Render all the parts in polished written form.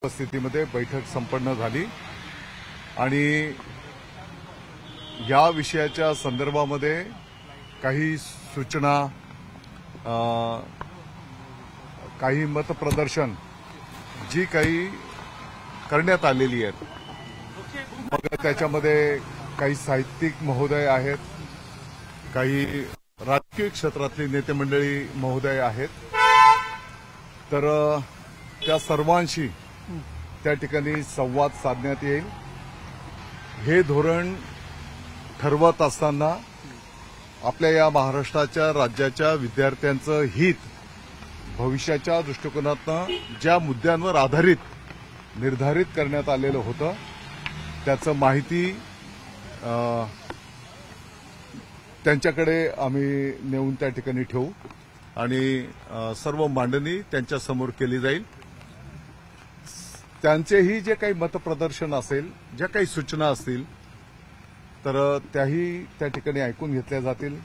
उपस्थितीमध्ये बैठक संपन्न झाली आणि या विषयाच्या संदर्भामध्ये काही सूचना, काही मतप्रदर्शन जी काही करण्यात आलेली आहेत, मग त्याच्यामध्ये काही साहित्यिक महोदय आहेत, काही राजकीय क्षेत्रातली नेते मंडळी महोदय आहेत, तर त्या सर्वांशी त्या ठिकाणी संवाद साधण्यात येईल। हे धोरण ठरवत असताना आपल्या या महाराष्ट्राच्या राज्याच्या विद्यार्थ्यांचं हित भविष्याच्या दृष्टिकोनातून ज्या मुद्द्यांवर आधारित निर्धारित करण्यात आलेलं होतं त्याचं माहिती त्यांच्याकडे आम्ही नेऊन त्या ठिकाणी ठेवू आणि सर्व मांडणी त्यांच्यासमोर केली जाईल। त्यांचेही जे काही मतप्रदर्शन असेल, ज्या काही सूचना असतील, तर त्याही त्या ठिकाणी ऐकून घेतल्या जातील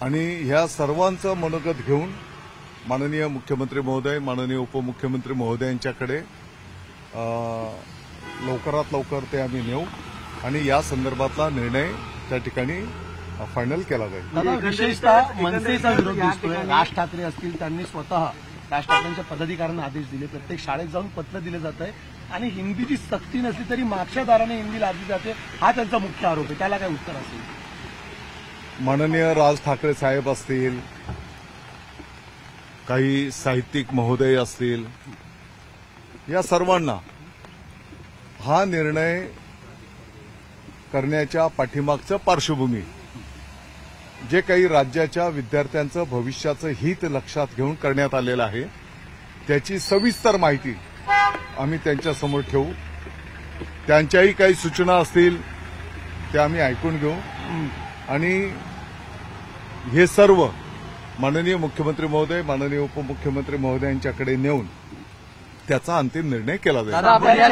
आणि ह्या सर्वांचं मनोगत घेऊन माननीय मुख्यमंत्री महोदय, माननीय उपमुख्यमंत्री महोदयांच्याकडे लवकरात लवकर ते आम्ही नेऊ आणि या संदर्भातला निर्णय त्या ठिकाणी फायनल केला जाईल। विशेषतः मनसेचा विरोध दिसतोय। राज ठाकरे असतील, त्यांनी स्वतः राज ठाकरेंच्या पदाधिकाऱ्यांना आदेश दिले, प्रत्येक शाळेत जाऊन पत्र दिले जात आहे आणि हिंदीची सक्ती नसली तरी मागच्या दाराने हिंदी लादली जाते, हा त्यांचा मुख्य आरोप आहे। त्याला काय उत्तर असेल? माननीय राज ठाकरे साहेब असतील, काही साहित्यिक महोदय असतील, या सर्वांना हा निर्णय करण्याच्या पाठीमागचं पार्श्वभूमी, जे काही राज्याच्या विद्यार्थ्यांचं भविष्याचं हित लक्षात घेऊन करण्यात आलेलं आहे, त्याची सविस्तर माहिती आम्ही त्यांच्यासमोर ठेवू। त्यांच्याही काही सूचना असतील त्या आम्ही ऐकून घेऊ आणि हे सर्व माननीय मुख्यमंत्री महोदय, माननीय उपमुख्यमंत्री महोदयांच्याकडे नेऊन त्याचा अंतिम निर्णय केला जाईल। अध्यक्ष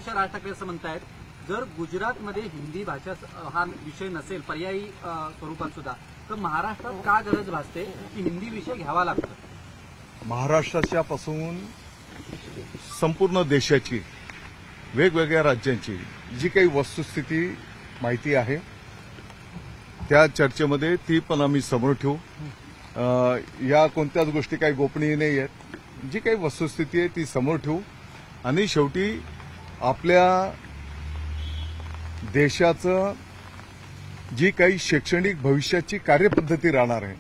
राज ठाकरे असं म्हणतायत, जर गुजरातमध्ये हिंदी भाषा हा विषय नसेल पर्यायी स्वरूपात सुद्धा, तर महाराष्ट्रात का गरज भासते की हिंदी विषय घ्यावा लागतो? महाराष्ट्राच्या पासून संपूर्ण देशाची, वेगवेगळ्या राज्यांची जी काही वस्तुस्थिती माहिती आहे त्या चर्चेमध्ये ती पण आम्ही समोर ठेवू। या कोणत्याच गोष्टी काही गोपनीय नाही आहेत, जी काही वस्तुस्थिती आहे ती समोर ठेवू आणि शेवटी आपल्या देशाचं जी काही शैक्षणिक भविष्याची कार्यपद्धती राहणार आहे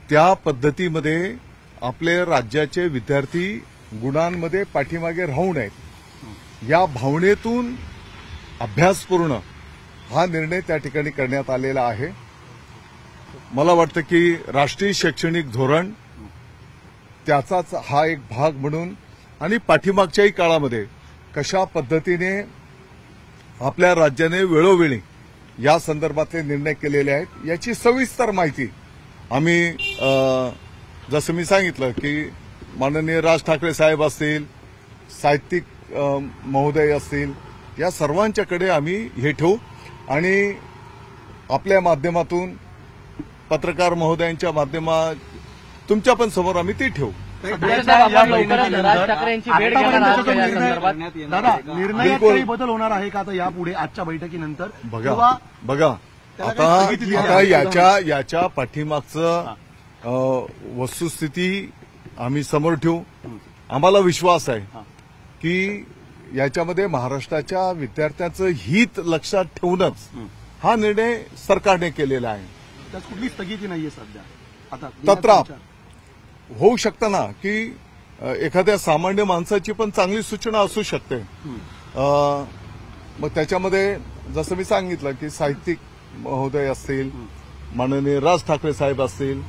त्या पद्धतीमध्ये आपले राज्याचे विद्यार्थी गुणांमध्ये पाठीमागे राहू नयेत, या भावनेतून अभ्यासपूर्ण हा निर्णय त्या ठिकाणी करण्यात आलेला आहे। मला वाटतं की राष्ट्रीय शैक्षणिक धोरण त्याचाच हा एक भाग म्हणून आणि पाठीमागच्याही काळामध्ये कशा पद्धतीने आपल्या राज्याने वेळोवेळी या संदर्भातले निर्णय केलेले आहेत याची सविस्तर माहिती आम्ही, जसं मी सांगितलं की माननीय राज ठाकरे साहेब असतील, साहित्यिक महोदय असतील, या सर्वांच्याकडे आम्ही हे ठेवू आणि आपल्या माध्यमातून, पत्रकार महोदयांच्या माध्यमात तुमच्या पण समोर आम्ही ती ठेवू। निर्णयात बदल होणार आहे का आता यापुढे आजच्या बैठकीनंतर? बघा आता याच्या पाठीमागचं वस्तुस्थिती आम्ही समोर ठेवू। आम्हाला विश्वास आहे की याच्यामध्ये महाराष्ट्राच्या विद्यार्थ्यांचं हित लक्षात ठेवूनच हा निर्णय सरकारने केलेला आहे। त्यात कुठली स्थगिती नाहीये सध्या। आता तत्राप होऊ शकतं ना की एखाद्या सामान्य माणसाची पण चांगली सूचना असू शकते। मग त्याच्यामध्ये जसं मी सांगितलं की साहित्यिक महोदय असतील, माननीय राज ठाकरे साहेब असतील,